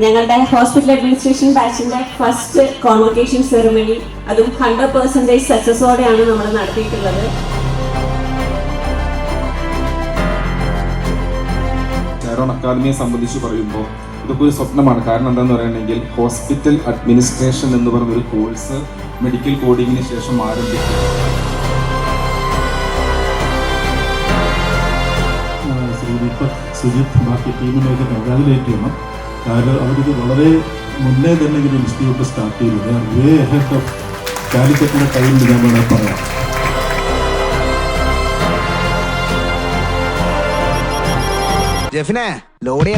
ഞങ്ങളുടെ hospital administration ബാച്ചിന്റെ first convocation ceremony അതും 100% സക്സസോടെയാണ് നമ്മൾ നടത്തിയിട്ടുള്ളത്. ഷാരോൺ അക്കാദമിയെ സംബന്ധിച്ച് പറയുമ്പോൾ ഇതൊക്കെ ഒരു സ്വപ്നമാണ്. കാരണം എന്താണെന്ന് പറയുകയാണെങ്കിൽ ഹോസ്പിറ്റൽ അഡ്മിനിസ്ട്രേഷൻ എന്ന് പറഞ്ഞൊരു കോഴ്സ് മെഡിക്കൽ കോഡിങ്ങിന് ശേഷം ആരംഭിക്കും. സുജിത്ത് ബാക്കി ടീമിനെയൊക്കെ കൺഗ്രാജുലേറ്റ് ചെയ്യണം. കാരണം അവരിത് വളരെ മുന്നേ തന്നെ ഇങ്ങനെ ഇൻസ്റ്റിറ്റ്യൂട്ട് സ്റ്റാർട്ട് ചെയ്തത് വേ ഹെഡ് ഓഫ് കാലിക്കറ്റിൻ്റെ ടൈമിൽ ഞാൻ വേണമെങ്കിൽ പറയാം. ജെഫിനെ ലോഡ്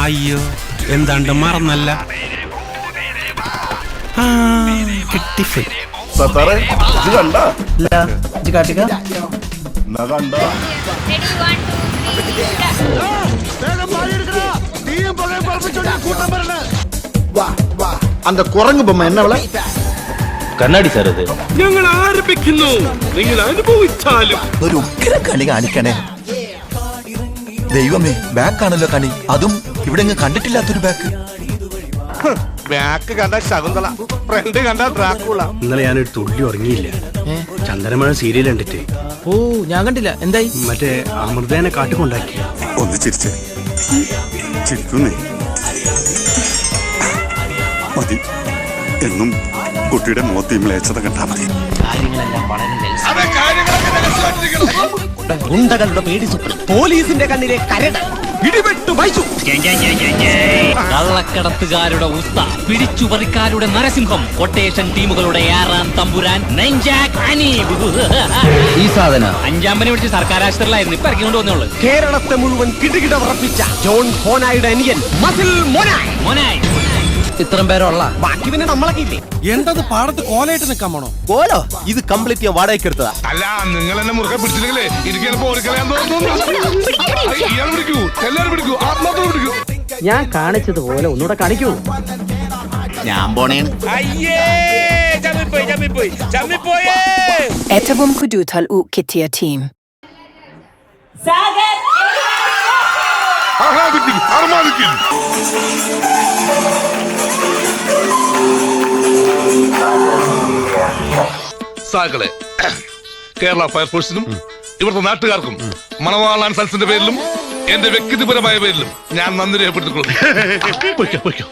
അയ്യോ എന്താണ്ട് മറന്നല്ല കിട്ടി. அந்த குரங்கு பொம்மை என்ன കണ്ണാടി സാർ അത് ഞങ്ങൾ ആരംഭിക്കുന്നു. നിങ്ങൾ അനുഭവിച്ചാലും ഒരു ഉഗ്ര കളി കാണിക്കണേ. ദൈവമേ, ബാക്കാണല്ലോ കണി, അതും ഇവിടെ കണ്ടിട്ടില്ലാത്തൊരു ബാക്ക്. ബാക്ക് കണ്ട ശകുന്തള, ഫ്രണ്ട് കണ്ട ഡ്രാക്കുള. ഇന്നലെ ഞാനൊരു തുള്ളി ഉറങ്ങിയില്ല. ചന്ദനമഴ സീരിയൽ കണ്ടിട്ട്. ഓ, ഞാൻ കണ്ടില്ല. എന്തായി? മറ്റേ അമൃതേനെ കാട്ടിക്കൊണ്ടാക്കി. ഒന്ന് ചിരിച്ചേ, ചിരിക്കുന്നേ മതി. എന്നും കുട്ടിയുടെ മുഖത്ത് ഇമ്ലേച്ചത കണ്ടാ മതി. ഗുണ്ടകളുടെ പേടി സുപ്രീം, പോലീസിന്റെ കണ്ണിലെ കരട് ഇടിവെട്ടു വൈച്ചു. കള്ളക്കടത്തുകാരുടെ ഉസ്ത, പിടിച്ചുപറിക്കാരുടെ നരസിംഹം, കൊട്ടേഷൻ ടീമുകളുടെ 6-ാം തമ്പുരാൻ നെഞ്ചാക് അനീബ്. ഈ സാധനം 5-ാം പനി പിടിച്ച് സർക്കാർ ആശുപത്രിയിലായിരുന്നു. ഇപ്പൊ ഇറക്കിക്കൊണ്ട് വന്നുള്ളൂ. കേരളത്തെ മുഴുവൻ കിടുകിട ഉറപ്പിച്ച ജോൺ ഹോനായുടെ അനിയൻ മസിൽ മോനായ്. മോനായി ഇത്രയും പേരുള്ള ബാക്കി പിന്നെ നമ്മളൊക്കെ ഇല്ലേ? എന്തത് പാടത്ത് കോലായിട്ട് നിൽക്കാൻ പോണോ? കോലോ? ഇത് കംപ്ലീറ്റ് ഞാൻ വാടകയ്ക്ക് എടുത്തതാ. അല്ല, നിങ്ങൾ എന്നെ മുറുകെ പിടിച്ചില്ലെങ്കിലേ ഞാൻ കാണിച്ചതുപോലെ ഒന്നുകൂടെ കാണിക്കൂ. ഞാൻ പോണേണ്. ഏറ്റവും കൂടുതൽ കിട്ടിയ ടീം സാകളെ കേരള ഫയർഫോഴ്സിനും ഇവിടുത്തെ നാട്ടുകാർക്കും മണവാളാൻ സൽസിന്റെ പേരിലും എന്റെ വ്യക്തിപരമായ പേരിലും ഞാൻ നന്ദി രേഖപ്പെടുത്തിക്കൊള്ളുന്നു.